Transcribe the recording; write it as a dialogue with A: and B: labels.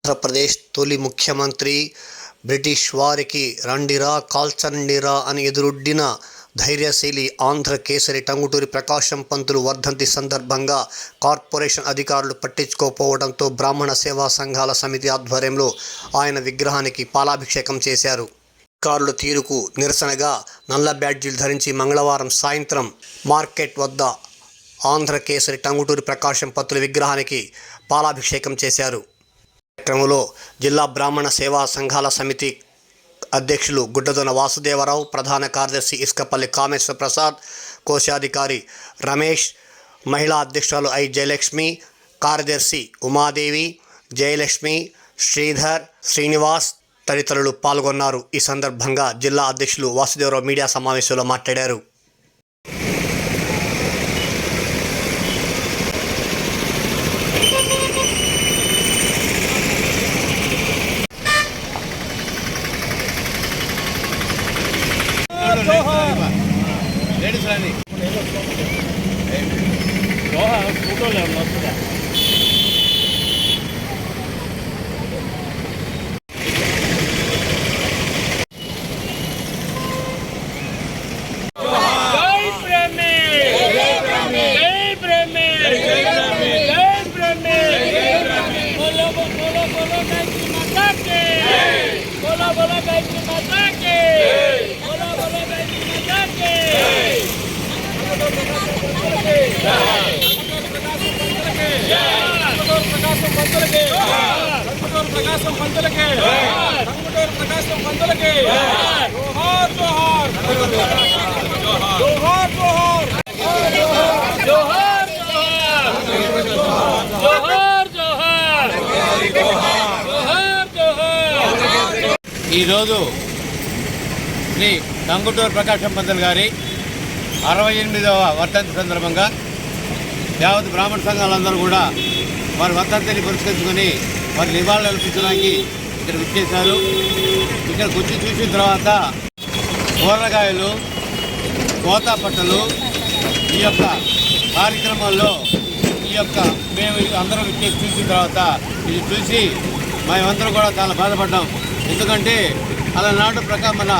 A: ఆంధ్రప్రదేశ్ తొలి ముఖ్యమంత్రి బ్రిటిష్ వారికి రండిరా కాల్చండిరా అని ఎదురొడ్డిన ధైర్యశీలి ఆంధ్ర కేసరి టంగుటూరి ప్రకాశం పంతులు వర్ధంతి సందర్భంగా కార్పొరేషన్ అధికారులు పట్టించుకోకపోవడంతో బ్రాహ్మణ సేవా సంఘాల సమితి ఆధ్వర్యంలో ఆయన విగ్రహానికి పాలాభిషేకం చేశారు. అధికారుల తీరుకు నిరసనగా నల్ల బ్యాడ్జీలు ధరించి మంగళవారం సాయంత్రం మార్కెట్ వద్ద ఆంధ్ర కేసరి టంగుటూరి ప్రకాశం పంతులు విగ్రహానికి పాలాభిషేకం చేశారు. కార్యక్రమంలో జిల్లా బ్రాహ్మణ సేవా సంఘాల సమితి అధ్యక్షులు గుడ్డదొన వాసుదేవరావు, ప్రధాన కార్యదర్శి ఇసుకపల్లి కామేశ్వర ప్రసాద్, కోశాధికారి రమేష్, మహిళా అధ్యక్షురాలు ఐ జయలక్ష్మి, కార్యదర్శి ఉమాదేవి, జయలక్ష్మి, శ్రీధర్, శ్రీనివాస్ తదితరులు పాల్గొన్నారు. ఈ సందర్భంగా జిల్లా అధ్యక్షులు వాసుదేవరావు మీడియా సమావేశంలో మాట్లాడారు.
B: ప్రకాశం పంతులకి ప్రకాశం పంతులకి జోహార్ జోహార్ జోహార్ జోహార్ జోహార్ జోహార్ జోహార్. ఈరోజు శ్రీ టంగుటూరి ప్రకాశం పంతులు గారి 68వ వర్ధంతి సందర్భంగా యావత్ బ్రాహ్మణ సంఘాలందరూ కూడా వారి వర్ధంతిని పురస్కరించుకొని వారి నివాళులు అర్పించడానికి ఇక్కడికి వచ్చేశారు. ఇక్కడికి వచ్చి చూసిన తర్వాత కూరగాయలు, కోతాపట్టలు ఈ యొక్క కార్యక్రమాల్లో మేము అందరం వచ్చేసి చూసిన తర్వాత ఇది చూసి మేమందరం కూడా చాలా బాధపడ్డాం. ఎందుకంటే అలనాడు మన